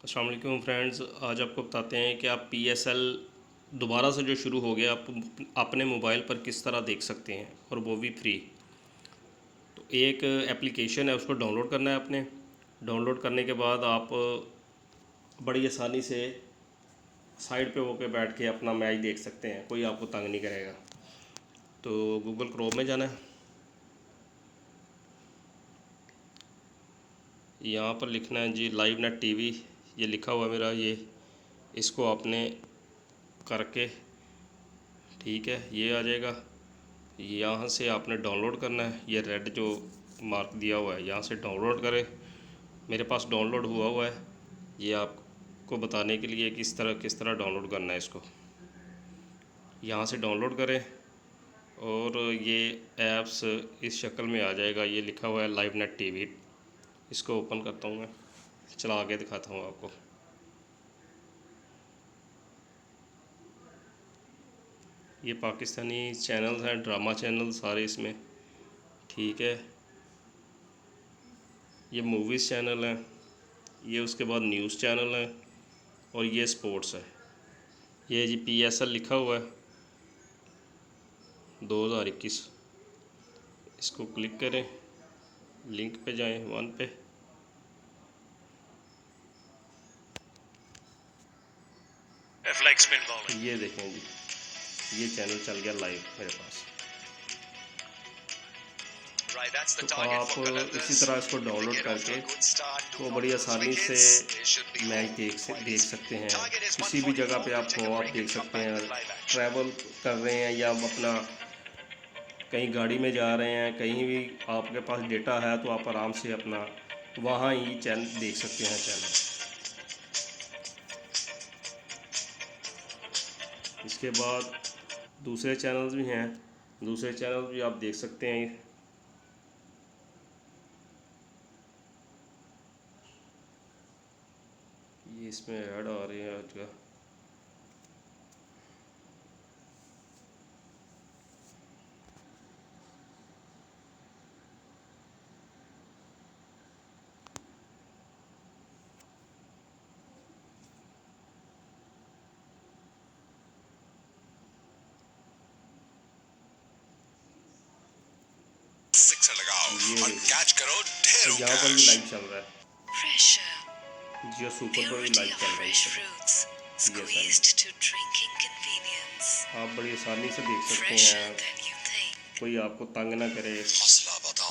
अस्सलाम वालेकुम फ्रेंड्स, आज आपको बताते हैं कि आप PSL दोबारा से जो शुरू हो गया आप अपने मोबाइल पर किस तरह देख सकते हैं, और वो भी फ्री। तो एक एप्लीकेशन है, उसको डाउनलोड करना है आपने। डाउनलोड करने के बाद आप बड़ी आसानी से साइड पे होकर बैठ के अपना मैच देख सकते हैं, कोई आपको तंग नहीं करेगा। तो गूगल क्रोम में जाना है, यहाँ पर लिखना है जी लाइव नेट TV। ये लिखा हुआ मेरा, ये इसको आपने करके, ठीक है, ये आ जाएगा। यहाँ से आपने डाउनलोड करना है, ये रेड जो मार्क दिया हुआ है यहाँ से डाउनलोड करें। मेरे पास डाउनलोड हुआ है, ये आपको बताने के लिए किस तरह डाउनलोड करना है। इसको यहाँ से डाउनलोड करें और ये ऐप्स इस शक्ल में आ जाएगा। ये लिखा हुआ है लाइव नेट TV। इसको ओपन करता हूँ, मैं चला के दिखाता हूँ आपको। ये पाकिस्तानी चैनल्स हैं, ड्रामा चैनल सारे इसमें, ठीक है। ये मूवीज़ चैनल हैं, ये उसके बाद न्यूज़ चैनल है, और ये स्पोर्ट्स है। ये जी PSL लिखा हुआ है 2021। इसको क्लिक करें, लिंक पे जाएं, 1 पे। ये देखें जी, ये चैनल चल गया लाइव मेरे पास। तो आप इसी तरह इसको डाउनलोड करके तो बड़ी आसानी से मैच देख सकते हैं। किसी भी जगह पे आप हो, आप देख सकते हैं। ट्रैवल कर रहे हैं या आप अपना कहीं गाड़ी में जा रहे हैं, कहीं भी आपके पास डेटा है तो आप आराम से अपना वहाँ ही चैनल देख सकते हैं। इसके बाद दूसरे चैनल्स भी हैं, दूसरे चैनल भी आप देख सकते हैं। ये इसमें ऐड आ रहे हैं आज का। ये कैच करो ढेरों यहाँ पर भी लाइव चल रहा है, जियो सुपर पर भी लाइव चल रहा है। आप बड़ी आसानी से देख सकते हैं, कोई आपको तंग ना करे।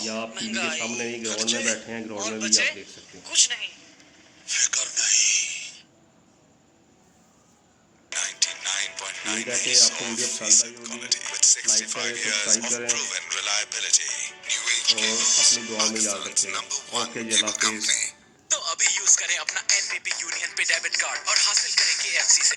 या आप टीवी के सामने नहीं, ग्राउंड में बैठे हैं, ग्राउंड में भी आप देख सकते हैं। कुछ नहीं, फिक्र नहीं। उम्मीद है कि आपको वीडियो पसंद आई होगी। लाइक करें, सब्सक्राइब करें और अपनी दुआ में याद रखें। ओके जी, अल्लाह हाफिज़। तो अभी यूज करें अपना NPP यूनियन पे डेबिट कार्ड और हासिल करें KFC से